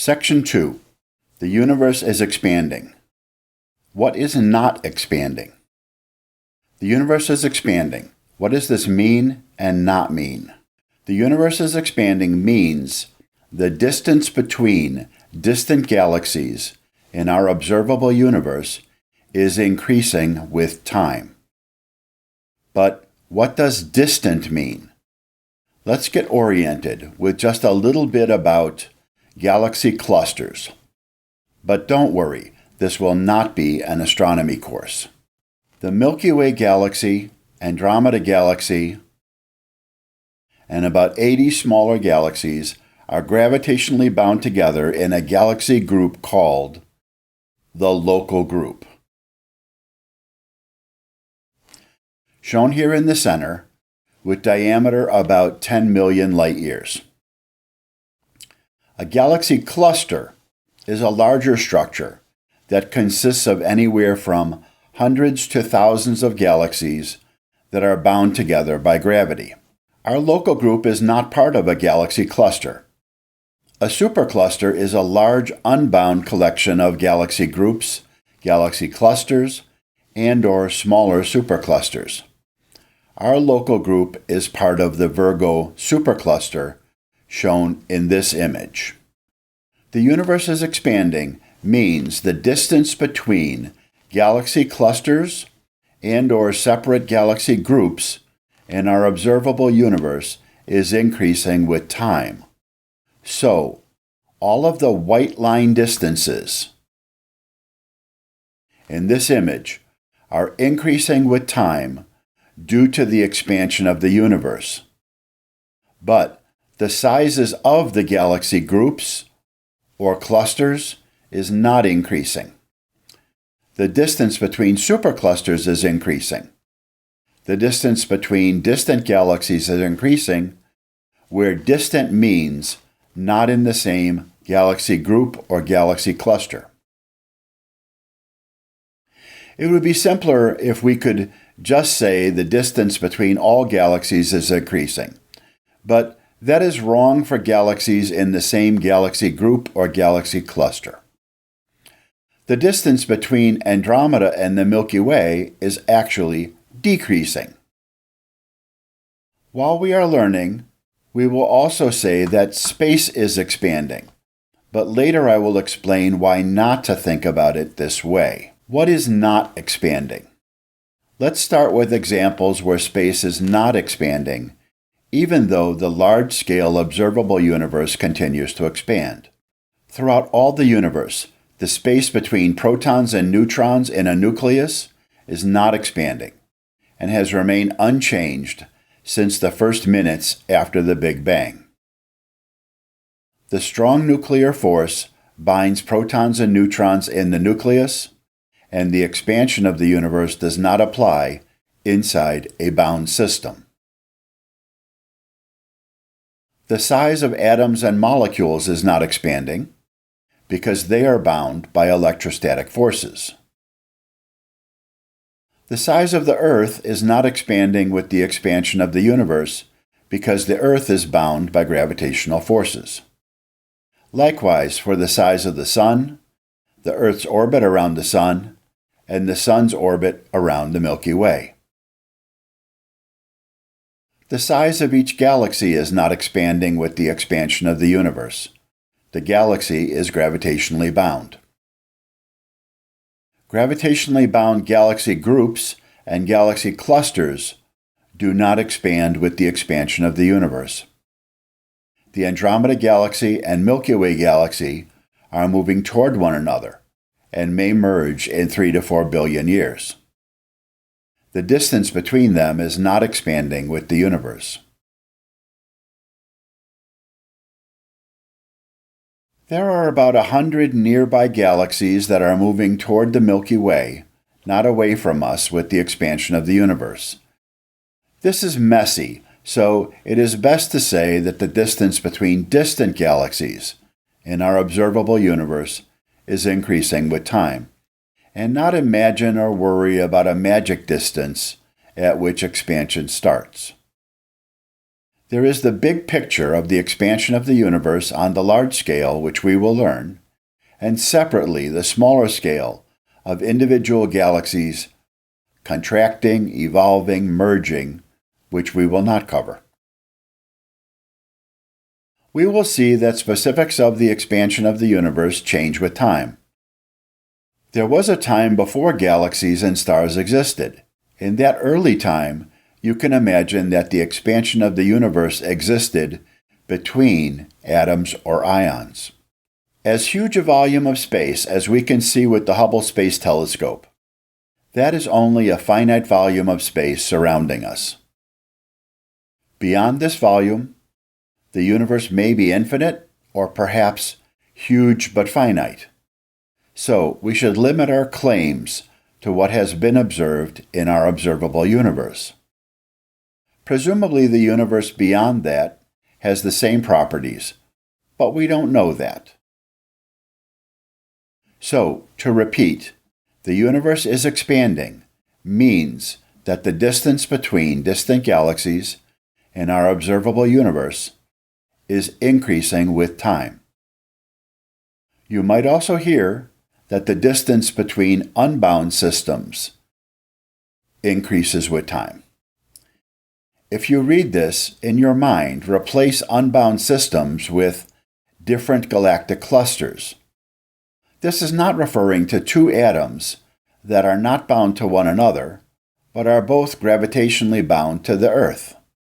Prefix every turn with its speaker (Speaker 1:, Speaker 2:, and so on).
Speaker 1: Section 2. The universe is expanding. What is not expanding? The universe is expanding. What does this mean and not mean? The universe is expanding means the distance between distant galaxies in our observable universe is increasing with time. But what does distant mean? Let's get oriented with just a little bit about galaxy clusters. But don't worry, this will not be an astronomy course. The Milky Way galaxy, Andromeda galaxy, and about 80 smaller galaxies are gravitationally bound together in a galaxy group called the local group. Shown here in the center, with diameter about 10 million light years. A galaxy cluster is a larger structure that consists of anywhere from hundreds to thousands of galaxies that are bound together by gravity. Our local group is not part of a galaxy cluster. A supercluster is a large unbound collection of galaxy groups, galaxy clusters, and/or smaller superclusters. Our local group is part of the Virgo supercluster, shown in this image. The universe is expanding means the distance between galaxy clusters and/or separate galaxy groups in our observable universe is increasing with time. So, all of the white line distances in this image are increasing with time due to the expansion of the universe. But the sizes of the galaxy groups or clusters is not increasing. The distance between superclusters is increasing. The distance between distant galaxies is increasing, where distant means not in the same galaxy group or galaxy cluster. It would be simpler if we could just say the distance between all galaxies is increasing, but that is wrong for galaxies in the same galaxy group or galaxy cluster. The distance between Andromeda and the Milky Way is actually decreasing. While we are learning, we will also say that space is expanding, but later I will explain why not to think about it this way. What is not expanding? Let's start with examples where space is not expanding, even though the large-scale observable universe continues to expand. Throughout all the universe, the space between protons and neutrons in a nucleus is not expanding and has remained unchanged since the first minutes after the Big Bang. The strong nuclear force binds protons and neutrons in the nucleus, and the expansion of the universe does not apply inside a bound system. The size of atoms and molecules is not expanding because they are bound by electrostatic forces. The size of the Earth is not expanding with the expansion of the universe because the Earth is bound by gravitational forces. Likewise, for the size of the Sun, the Earth's orbit around the Sun, and the Sun's orbit around the Milky Way. The size of each galaxy is not expanding with the expansion of the universe. The galaxy is gravitationally bound. Gravitationally bound galaxy groups and galaxy clusters do not expand with the expansion of the universe. The Andromeda galaxy and Milky Way galaxy are moving toward one another and may merge in 3 to 4 billion years. The distance between them is not expanding with the universe. There are about 100 nearby galaxies that are moving toward the Milky Way, not away from us with the expansion of the universe. This is messy, so it is best to say that the distance between distant galaxies in our observable universe is increasing with time, and not imagine or worry about a magic distance at which expansion starts. There is the big picture of the expansion of the universe on the large scale, which we will learn, and separately the smaller scale of individual galaxies contracting, evolving, merging, which we will not cover. We will see that specifics of the expansion of the universe change with time. There was a time before galaxies and stars existed. In that early time, you can imagine that the expansion of the universe existed between atoms or ions. As huge a volume of space as we can see with the Hubble Space Telescope, that is only a finite volume of space surrounding us. Beyond this volume, the universe may be infinite or perhaps huge but finite. So we should limit our claims to what has been observed in our observable universe. Presumably the universe beyond that has the same properties, but we don't know that. So, to repeat, the universe is expanding means that the distance between distant galaxies in our observable universe is increasing with time. You might also hear that the distance between unbound systems increases with time. If you read this, in your mind, replace unbound systems with different galactic clusters. This is not referring to two atoms that are not bound to one another, but are both gravitationally bound to the Earth.